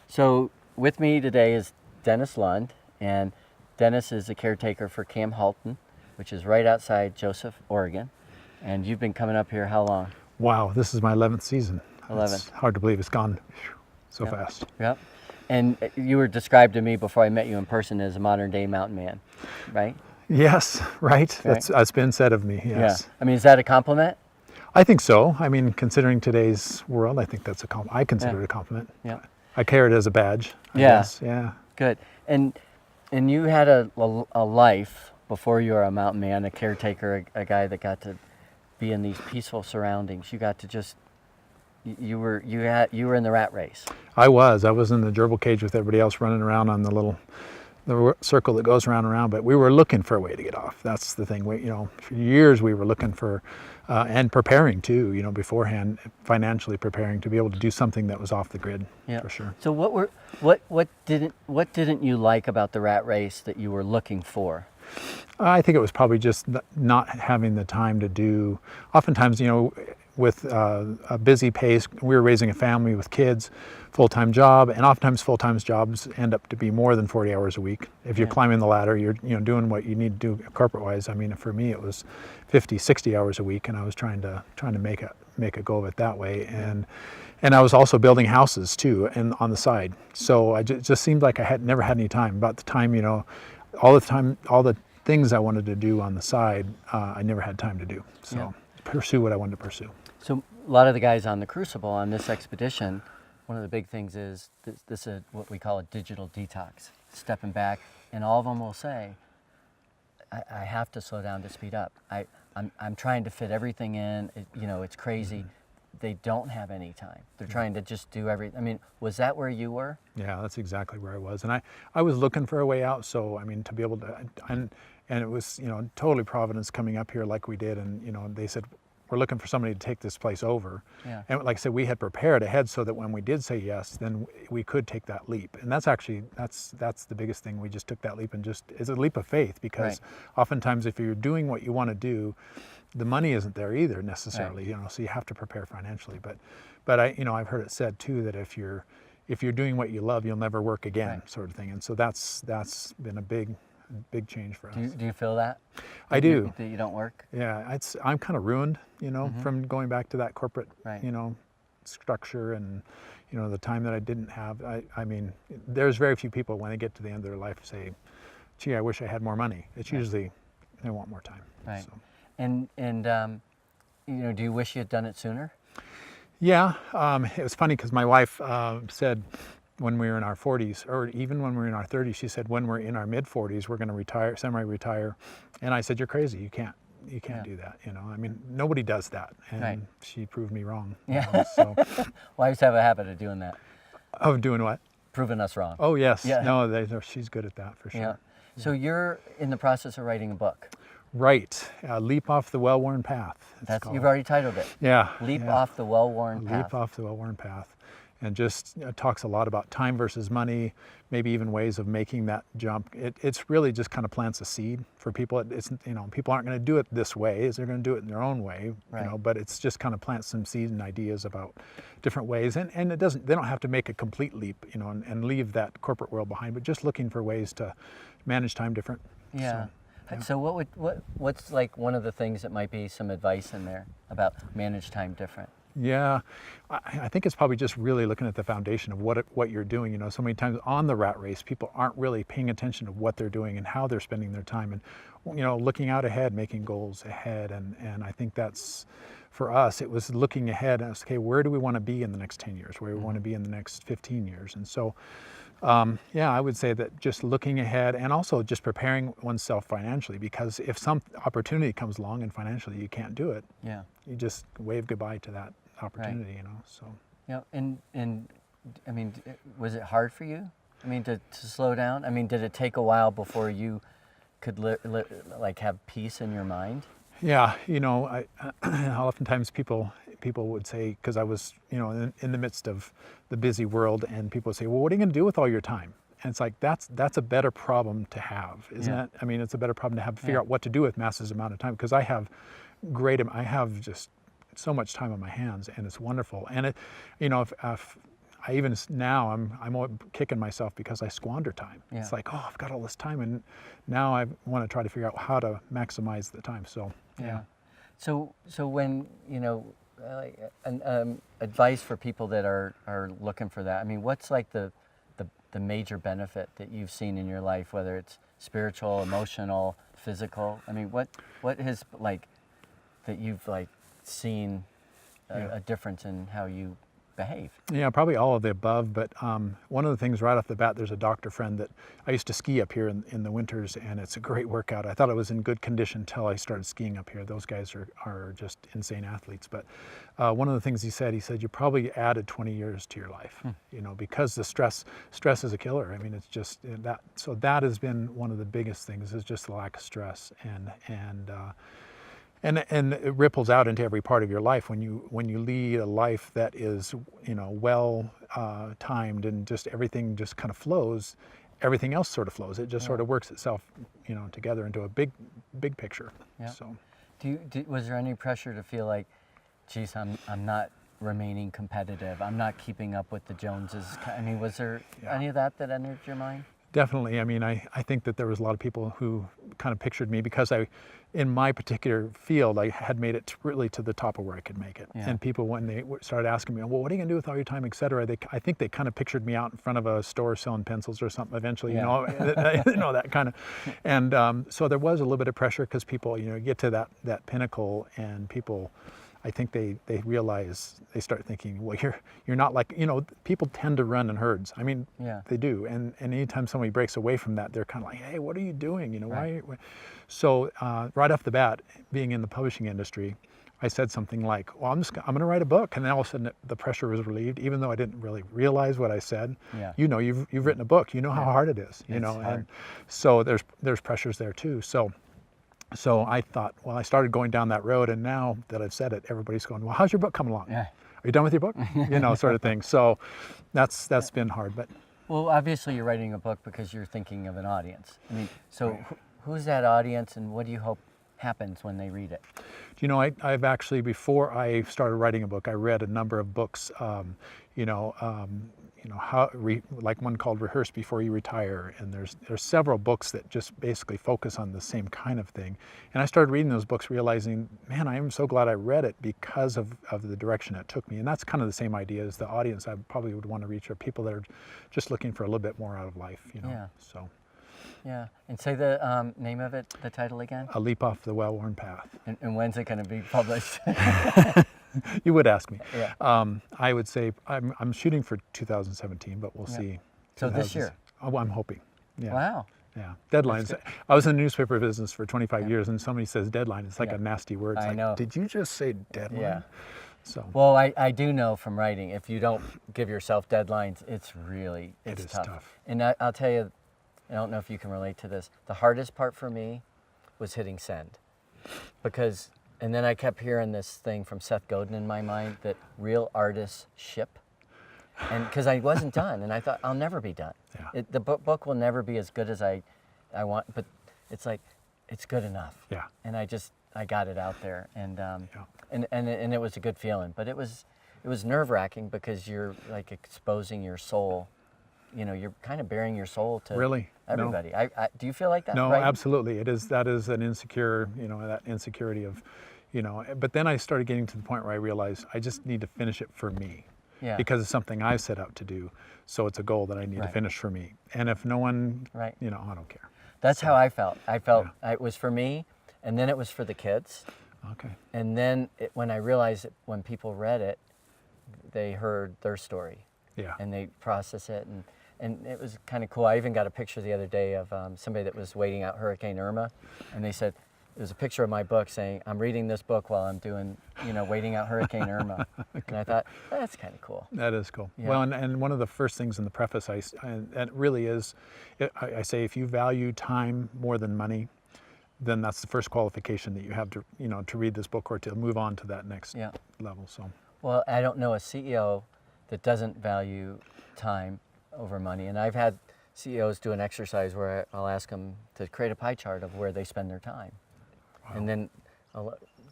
So with me today is Dennis Lund, and Dennis is a caretaker for Camp Halton, which is right outside Joseph, Oregon. And you've been coming up here how long? Wow, this is my 11th season. 11. It's hard to believe it's gone so Yep. fast. Yep. And you were described to me before I met you in person as a modern day mountain man, right? Yes, right. That's been said of me, yes. Yeah. I mean, is that a compliment? I think so. I mean, considering today's world, I think that's a compliment. I consider it a compliment. Yeah. I carry it as a badge, I Yeah. guess. Yeah. Good. And you had a life before you were a mountain man, a caretaker, a guy that got to be in these peaceful surroundings. You got to just you were in the rat race. I was in the gerbil cage with everybody else running around on the circle that goes round and round, but we were looking for a way to get off. That's the thing. For years we were looking for and preparing too, beforehand, financially preparing to be able to do something that was off the grid, for sure. So what didn't you like about the rat race that you were looking for? I think it was probably just not having the time to do. Oftentimes, with a busy pace, we were raising a family with kids, full-time job, and oftentimes full-time jobs end up to be more than 40 hours a week. If you're climbing the ladder, you're doing what you need to do corporate-wise. I mean, for me, it was 50, 60 hours a week, and I was trying to make a go of it that way. And I was also building houses too, and on the side. So it just seemed like I had never had any time. About the time, all the things I wanted to do on the side, I never had time to do. So pursue what I wanted to pursue. So a lot of the guys on the Crucible on this expedition, one of the big things is this is what we call a digital detox, stepping back, and all of them will say, I have to slow down to speed up. I'm trying to fit everything in. It's crazy. Mm-hmm. They don't have any time. They're trying to just do everything. I mean, was that where you were? Yeah, that's exactly where I was. And I was looking for a way out. So, I mean, to be able to, and it was, totally Providence coming up here like we did. And, they said, we're looking for somebody to take this place over. Yeah. And like I said, we had prepared ahead so that when we did say yes, then we could take that leap. And that's actually, that's the biggest thing. We just took that leap, and it's a leap of faith, because oftentimes if you're doing what you want to do, the money isn't there either necessarily, so you have to prepare financially. But I've heard it said too that if you're doing what you love, you'll never work again, sort of thing. And so that's been a big change for us. Do you feel that? I do. That you don't work? Yeah, I'm kind of ruined, from going back to that corporate, structure, and the time that I didn't have. I mean, there's very few people when they get to the end of their life say, "Gee, I wish I had more money." It's usually they want more time. Right. So. And do you wish you had done it sooner? Yeah, it was funny because my wife said when we were in our 40s, or even when we were in our 30s, she said when we're in our mid 40s, we're going to retire, semi-retire. And I said, "You're crazy. You can't do that." I mean, nobody does that. And she proved me wrong. Yeah. So Wives have a habit of doing that. Of doing what? Proving us wrong. Oh yes. Yeah. No, she's good at that for sure. Yeah. So you're in the process of writing a book. Right. Leap off the well-worn path. You've already titled it. Yeah. Leap off the well-worn path. Leap off the well-worn path. And just talks a lot about time versus money, maybe even ways of making that jump. It's really just kind of plants a seed for people. It's people aren't going to do it this way, they're going to do it in their own way. But it's just kind of plants some seeds and ideas about different ways. And they don't have to make a complete leap, and leave that corporate world behind, but just looking for ways to manage time different. Yeah. So what's like one of the things that might be some advice in there about manage time different? Yeah, I think it's probably just really looking at the foundation of what you're doing. So many times on the rat race, people aren't really paying attention to what they're doing and how they're spending their time, and looking out ahead, making goals ahead. And I think that's, for us, it was looking ahead and okay, where do we want to be in the next 10 years? Where do we want to be in the next 15 years? And so, I would say that just looking ahead, and also just preparing oneself financially, because if some opportunity comes along and financially you can't do it, you just wave goodbye to that opportunity, so. Yeah, and I mean, was it hard for you? I mean, to slow down? I mean, did it take a while before you could like have peace in your mind? Yeah, oftentimes people would say, because I was, in the midst of the busy world, and people would say, "Well, what are you going to do with all your time?" And it's like, that's a better problem to have, isn't it? I mean, it's a better problem to have, figure out what to do with massive amount of time, because I have just so much time on my hands, and it's wonderful. And if now I'm kicking myself because I squander time. Yeah. It's like, oh, I've got all this time, and now I want to try to figure out how to maximize the time. So yeah. So when advice for people that are looking for that. I mean, what's like the major benefit that you've seen in your life, whether it's spiritual, emotional, physical? I mean, what has like that you've like seen a difference in how you behave? Yeah, probably all of the above, but one of the things right off the bat, there's a doctor friend that I used to ski up here in the winters, and it's a great workout. I thought I was in good condition until I started skiing up here. Those guys are just insane athletes. But one of the things he said, you probably added 20 years to your life, because the stress is a killer. I mean, it's just that. So that has been one of the biggest things, is just the lack of stress, and it ripples out into every part of your life when you lead a life that is well timed, and just everything just kind of flows. Everything else sort of flows. It just sort of works itself together into a big picture. Yeah. So was there any pressure to feel like, geez, I'm not remaining competitive, I'm not keeping up with the Joneses? I mean, was there any of that entered your mind? Definitely. I mean, I think that there was a lot of people who kind of pictured me, because in my particular field, I had made it really to the top of where I could make it. Yeah. And people, when they started asking me, well, what are you going to do with all your time, et cetera, I think they kind of pictured me out in front of a store selling pencils or something eventually, that kind of. And so there was a little bit of pressure, because people, get to that pinnacle, and people, I think they realize, they start thinking, well, you're not like, people tend to run in herds. I mean, they do. And anytime somebody breaks away from that, they're kind of like, hey, what are you doing? Right. Why? So right off the bat, being in the publishing industry, I said something like, well, I'm going to write a book. And then all of a sudden the pressure was relieved, even though I didn't really realize what I said. Yeah. You've written a book, how hard it is, It's hard. And so there's pressures there too. So I thought, well, I started going down that road, and now that I've said it, everybody's going, well, how's your book coming along? Yeah. Are you done with your book? Sort of thing. So that's been hard. But well, obviously you're writing a book because you're thinking of an audience. I mean, so who's that audience, and what do you hope happens when they read it? I've actually, before I started writing a book, I read a number of books, like one called Rehearse Before You Retire, and there's several books that just basically focus on the same kind of thing. And I started reading those books, realizing, man, I am so glad I read it, because of the direction it took me. And that's kind of the same idea as the audience I probably would want to reach, are people that are just looking for a little bit more out of life, Yeah. So. Yeah, and say the name of it, the title again? A Leap Off the Well-Worn Path. And when's it going to be published? You would ask me. Yeah. I would say I'm shooting for 2017, but we'll see. So this year? Oh, I'm hoping. Yeah. Wow. Yeah. Deadlines. I was in the newspaper business for 25 years, and somebody says deadline. It's like a nasty word. It's I know. Did you just say deadline? Yeah. So. Well, I do know from writing, if you don't give yourself deadlines, it's tough. And I'll tell you, I don't know if you can relate to this. The hardest part for me was hitting send, and then I kept hearing this thing from Seth Godin in my mind, that real artists ship. And because I wasn't done, and I thought, I'll never be done. Yeah. The book will never be as good as I want, but it's like, it's good enough. Yeah. And I got it out there, and it was a good feeling. But it was nerve-wracking, because you're like exposing your soul. You're kind of bearing your soul to everybody. No. Do you feel like that? No, right? Absolutely. That is an insecure, that insecurity of, but then I started getting to the point where I realized I just need to finish it for me. Yeah. Because it's something I set out to do. So it's a goal that I need to finish for me. And if no one, I don't care. That's how I felt. I felt it was for me, and then it was for the kids. Okay. And then when I realized that when people read it, they heard their story. Yeah. And they process it, and it was kind of cool. I even got a picture the other day of somebody that was waiting out Hurricane Irma, and they said, it was a picture of my book saying, I'm reading this book while I'm doing, waiting out Hurricane Irma. And I thought, that's kind of cool. That is cool. Yeah. Well, and one of the first things in the preface, and it really is, I say, if you value time more than money, then that's the first qualification that you have to, to read this book or to move on to that next level. So. Well, I don't know a CEO that doesn't value time over money. And I've had CEOs do an exercise where I'll ask them to create a pie chart of where they spend their time. Wow. And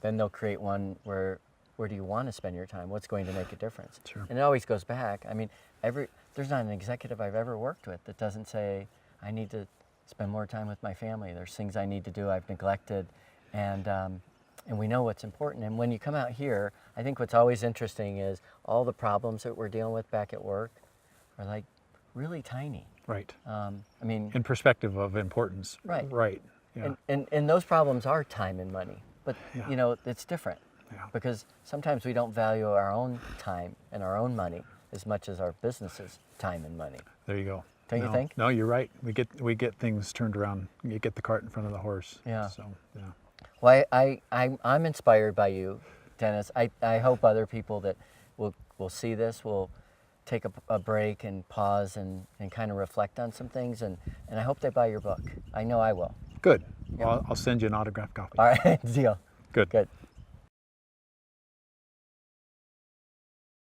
then they'll create one where where do you want to spend your time? What's going to make a difference? Sure. And it always goes back. I mean, there's not an executive I've ever worked with that doesn't say, I need to spend more time with my family. There's things I need to do I've neglected, and we know what's important. And when you come out here, I think what's always interesting is all the problems that we're dealing with back at work are like really tiny. Right. I mean, In perspective of importance. Right. Right. Yeah. and those problems are time and money, but Yeah. you know, it's different Yeah. because sometimes we don't value our own time and our own money as much as our business's time and money. There you go. Don't you No, think? No, you're right. We get things turned around. You get the cart in front of the horse. Yeah. So yeah. Well, I'm inspired by you, Dennis. I hope other people that will see this will take a break and pause and kind of reflect on some things, and I hope they buy your book. I know I will. Good. Well, I'll send you an autographed copy. All right, deal. Good. Good.